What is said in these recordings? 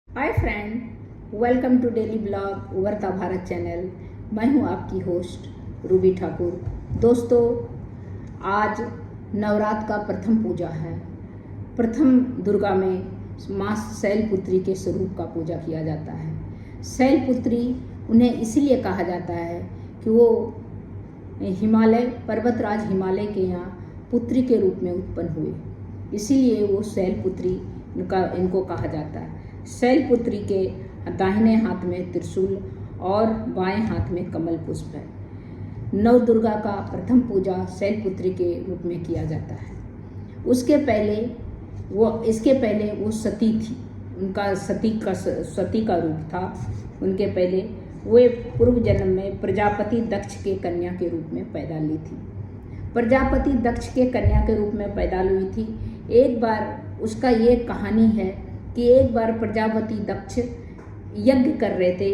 Hi friend, welcome to daily blog Ubharta Bharat channel. मैं हूं आपकी होस्ट रूबी ठाकुर। दोस्तों, आज नवरात्र का प्रथम पूजा है। प्रथम दुर्गा में माँ शैलपुत्री के स्वरूप का पूजा किया जाता है। शैलपुत्री उन्हें इसलिए कहा जाता है कि वो हिमालय पर्वतराज हिमालय के यहाँ पुत्री के रूप में उत्पन्न हुए, इसीलिए वो शैलपुत्री इनको कहा जाता है। शैलपुत्री के दाहिने हाथ में त्रिशूल और बाएं हाथ में कमल पुष्प है। नव दुर्गा का प्रथम पूजा शैलपुत्री के रूप में किया जाता है। इसके पहले वो सती थी। उनका सती का रूप था। उनके पहले वे पूर्व जन्म में प्रजापति दक्ष के कन्या के रूप में पैदा ली थी। प्रजापति दक्ष के कन्या के रूप में पैदा हुई थी। एक बार उसका ये कहानी है कि एक बार प्रजापति दक्ष यज्ञ कर रहे थे,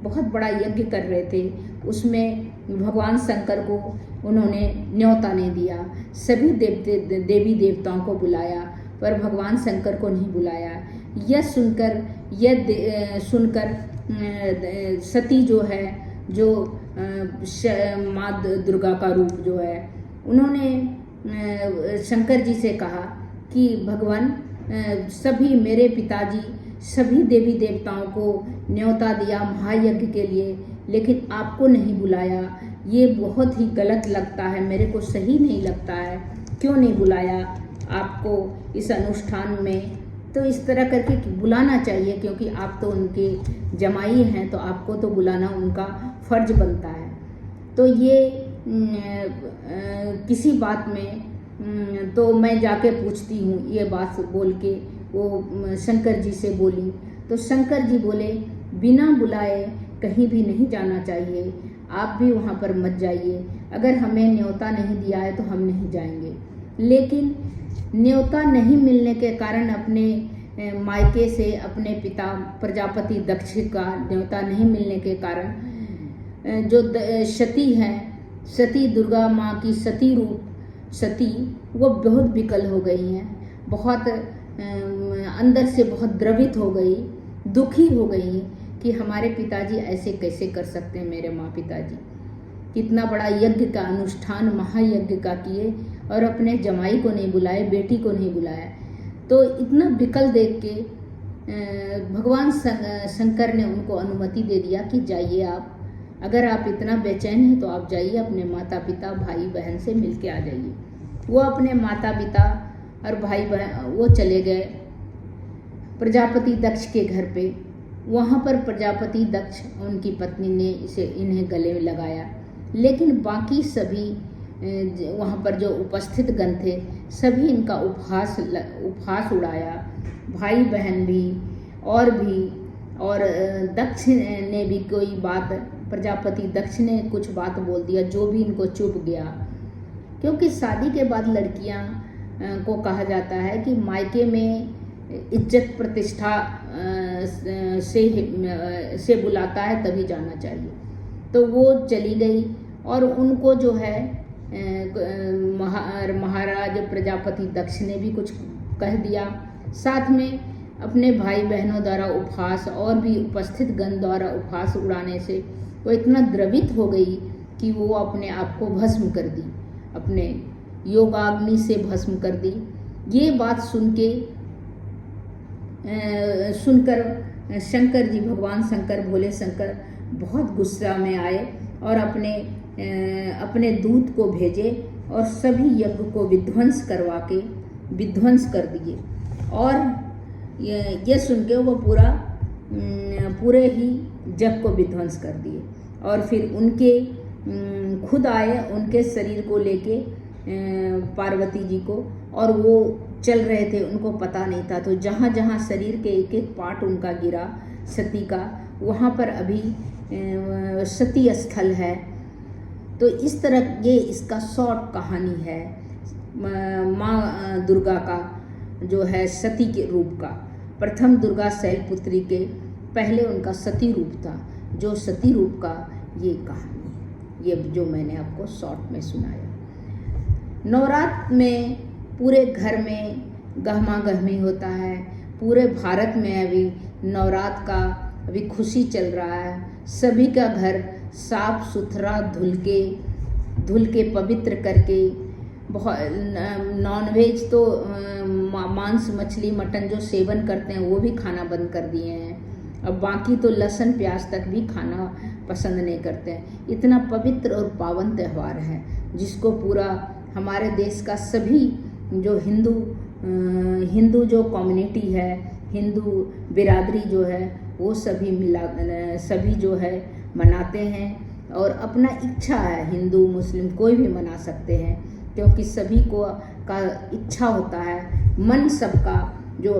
बहुत बड़ा यज्ञ कर रहे थे। उसमें भगवान शंकर को उन्होंने न्योता नहीं दिया। सभी देवी देवताओं को बुलाया, पर भगवान शंकर को नहीं बुलाया। यह सुनकर सती जो है, जो माँ दुर्गा का रूप जो है, उन्होंने शंकर जी से कहा कि भगवान, सभी मेरे पिताजी सभी देवी देवताओं को न्योता दिया महायज्ञ के लिए, लेकिन आपको नहीं बुलाया। ये बहुत ही गलत लगता है, मेरे को सही नहीं लगता है। क्यों नहीं बुलाया आपको इस अनुष्ठान में? तो इस तरह करके बुलाना चाहिए, क्योंकि आप तो उनके जमाई हैं, तो आपको तो बुलाना उनका फर्ज बनता है। तो ये किसी बात में तो मैं जाके पूछती हूँ, ये बात बोल के वो शंकर जी से बोली। तो शंकर जी बोले, बिना बुलाए कहीं भी नहीं जाना चाहिए, आप भी वहाँ पर मत जाइए। अगर हमें न्योता नहीं दिया है तो हम नहीं जाएंगे। लेकिन न्योता नहीं मिलने के कारण, अपने मायके से अपने पिता प्रजापति दक्ष का न्योता नहीं मिलने के कारण, जो सती है, सती दुर्गा माँ की सती रूप सती, वो बहुत विकल हो गई हैं। बहुत अंदर से बहुत द्रवित हो गई, दुखी हो गई कि हमारे पिताजी ऐसे कैसे कर सकते हैं। मेरे माँ पिताजी कितना बड़ा यज्ञ का अनुष्ठान महायज्ञ का किए और अपने जमाई को नहीं बुलाए, बेटी को नहीं बुलाया। तो इतना विकल देख के भगवान शंकर ने उनको अनुमति दे दिया कि जाइए आप, अगर आप इतना बेचैन हैं तो आप जाइए, अपने माता पिता भाई बहन से मिल के आ जाइए। वो अपने माता पिता और भाई बहन वो चले गए प्रजापति दक्ष के घर पे। वहाँ पर प्रजापति दक्ष उनकी पत्नी ने इन्हें गले में लगाया, लेकिन बाकी सभी वहाँ पर जो उपस्थित गण थे, सभी इनका उपहास उड़ाया। भाई बहन भी और दक्ष ने भी कोई बात, प्रजापति दक्ष ने कुछ बात बोल दिया जो भी इनको चुभ गया। क्योंकि शादी के बाद लड़कियां को कहा जाता है कि मायके में इज्जत प्रतिष्ठा से बुलाता है तभी जाना चाहिए। तो वो चली गई और उनको जो है महाराज प्रजापति दक्ष ने भी कुछ कह दिया। साथ में अपने भाई बहनों द्वारा उपहास और भी उपस्थित गण द्वारा उपहास उड़ाने से वो इतना द्रवित हो गई कि वो अपने आप को भस्म कर दी, अपने योगाग्नि से भस्म कर दी। ये बात सुनकर शंकर जी, भगवान शंकर, भोले शंकर बहुत गुस्सा में आए और अपने दूत को भेजे और सभी यज्ञ को विध्वंस कर दिए। और ये सुन के वो पूरे ही जग को विध्वंस कर दिए। और फिर उनके खुद आए उनके शरीर को लेके पार्वती जी को, और वो चल रहे थे, उनको पता नहीं था। तो जहाँ जहाँ शरीर के एक एक पार्ट उनका गिरा सती का, वहाँ पर अभी सती स्थल है। तो इस तरह ये इसका शॉर्ट कहानी है माँ दुर्गा का, जो है सती के रूप का। प्रथम दुर्गा शैलपुत्री के पहले उनका सती रूप था, जो सती रूप का ये कहानी, ये जो मैंने आपको शॉर्ट में सुनाया। नवरात्र में पूरे घर में गहमा गहमी होता है, पूरे भारत में अभी नवरात्र का अभी खुशी चल रहा है। सभी का घर साफ सुथरा धुल के पवित्र करके, बहुत नॉनवेज तो मांस मछली मटन जो सेवन करते हैं वो भी खाना बंद कर दिए हैं। अब बाकी तो लहसुन प्याज तक भी खाना पसंद नहीं करते हैं। इतना पवित्र और पावन त्यौहार है जिसको पूरा हमारे देश का सभी जो हिंदू जो कम्युनिटी है, हिंदू बिरादरी जो है, वो सभी जो है मनाते हैं। और अपना इच्छा है, हिंदू मुस्लिम कोई भी मना सकते हैं, क्योंकि सभी को का इच्छा होता है मन सबका जो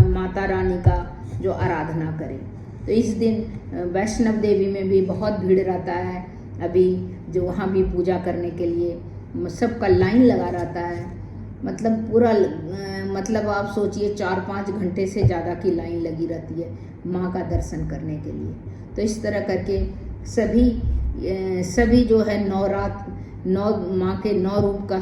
माता रानी का जो आराधना करे। तो इस दिन वैष्णव देवी में भी बहुत भीड़ रहता है। अभी जो वहाँ भी पूजा करने के लिए सबका लाइन लगा रहता है। मतलब पूरा मतलब आप सोचिए 4-5 घंटे से ज़्यादा की लाइन लगी रहती है माँ का दर्शन करने के लिए। तो इस तरह करके सभी जो है माँ के 9 रूप का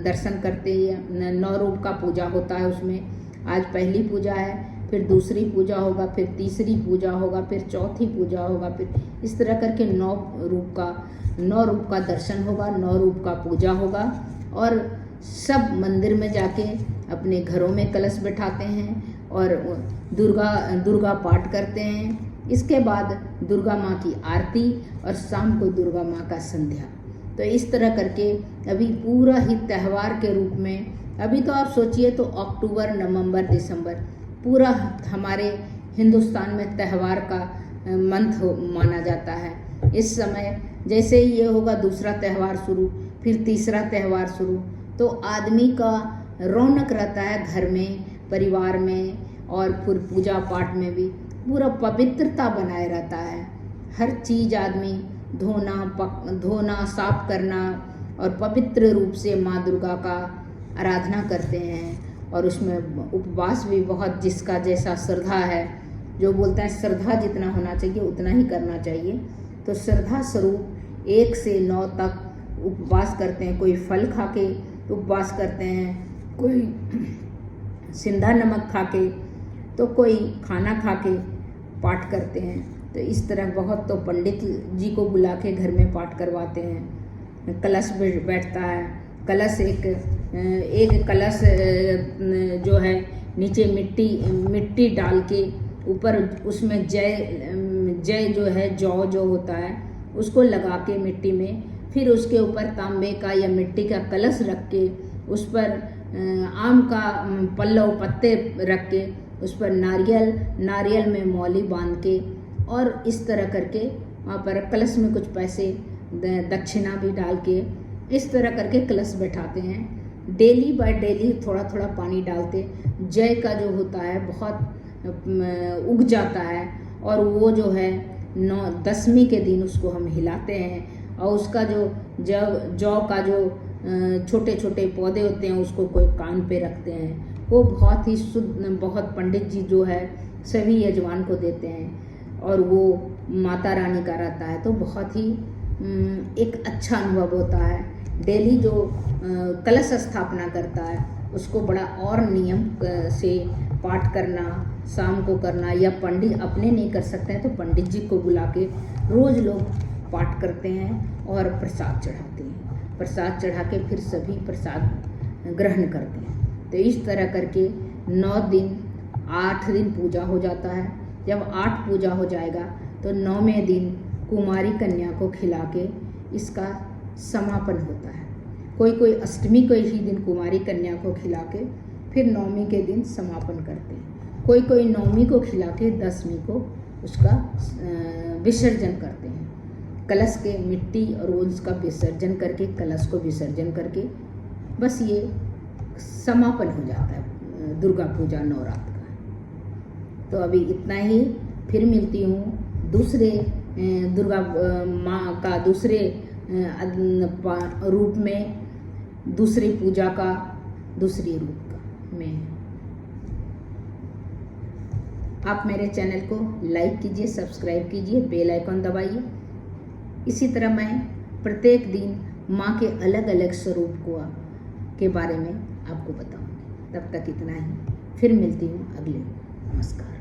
दर्शन करते हैं। 9 रूप का पूजा होता है उसमें। आज पहली पूजा है, फिर दूसरी पूजा होगा, फिर तीसरी पूजा होगा, फिर चौथी पूजा होगा, फिर इस तरह करके 9 रूप का दर्शन होगा, 9 रूप का पूजा होगा। और सब मंदिर में जाके अपने घरों में कलश बैठाते हैं और दुर्गा पाठ करते हैं। इसके बाद दुर्गा माँ की आरती और शाम को दुर्गा माँ का संध्या। तो इस तरह करके अभी पूरा ही त्यौहार के रूप में, अभी तो आप सोचिए तो अक्टूबर नवंबर दिसंबर पूरा हमारे हिंदुस्तान में त्यौहार का मंथ माना जाता है। इस समय जैसे ही ये होगा दूसरा त्यौहार शुरू, फिर तीसरा त्यौहार शुरू, तो आदमी का रौनक रहता है घर में, परिवार में, और फिर पूजा पाठ में भी पूरा पवित्रता बनाए रहता है। हर चीज़ आदमी धोना साफ करना और पवित्र रूप से माँ दुर्गा का आराधना करते हैं। और उसमें उपवास भी बहुत, जिसका जैसा श्रद्धा है, जो बोलते हैं श्रद्धा जितना होना चाहिए उतना ही करना चाहिए। तो श्रद्धा स्वरूप 1 से 9 तक उपवास करते हैं। कोई फल खा के उपवास करते हैं, कोई सिंधा नमक खा के, तो कोई खाना खा के पाठ करते हैं। तो इस तरह बहुत, तो पंडित जी को बुला के घर में पाठ करवाते हैं। कलश बैठता है, कलश एक कलश जो है नीचे मिट्टी डाल के ऊपर उसमें जय जो है जौ जो होता है उसको लगा के मिट्टी में, फिर उसके ऊपर तांबे का या मिट्टी का कलश रख के उस पर आम का पल्लव पत्ते रख के उस पर नारियल में मौली बांध के, और इस तरह करके वहाँ पर कलश में कुछ पैसे दक्षिणा भी डाल के इस तरह करके कलश बैठाते हैं। डेली बाय डेली थोड़ा थोड़ा पानी डालते, जय का जो होता है बहुत उग जाता है, और वो जो है 9-10वीं के दिन उसको हम हिलाते हैं। और उसका जो जौ का जो छोटे छोटे पौधे होते हैं उसको कोई कान पे रखते हैं। वो बहुत ही शुद्ध, बहुत पंडित जी जो है सभी यजमान को देते हैं, और वो माता रानी का रहता है। तो बहुत ही एक अच्छा अनुभव होता है। डेली जो कलश स्थापना करता है उसको बड़ा और नियम से पाठ करना, शाम को करना, या पंडित अपने नहीं कर सकते हैं तो पंडित जी को बुला के रोज़ लोग पाठ करते हैं और प्रसाद चढ़ाते हैं। प्रसाद चढ़ा के फिर सभी प्रसाद ग्रहण करते हैं। तो इस तरह करके 9 दिन 8 दिन पूजा हो जाता है। जब 8 पूजा हो जाएगा तो 9वें दिन कुमारी कन्या को खिला के इसका समापन होता है। कोई अष्टमी को ही दिन कुमारी कन्या को खिला के फिर 9वीं के दिन समापन करते हैं। कोई 9वीं को खिला के 10वीं को उसका विसर्जन करते हैं। कलश के मिट्टी और उसका विसर्जन करके, कलश को विसर्जन करके बस ये समापन हो जाता है दुर्गा पूजा नवरात्र का। तो अभी इतना ही, फिर मिलती हूँ दूसरे दुर्गा माँ का दूसरे रूप में, दूसरी पूजा का दूसरी रूप का में। आप मेरे चैनल को लाइक कीजिए, सब्सक्राइब कीजिए, बेल आइकन दबाइए। इसी तरह मैं प्रत्येक दिन माँ के अलग अलग स्वरूप के बारे में आपको बताऊंगी। तब तक इतना ही, फिर मिलती हूँ अगले नमस्कार।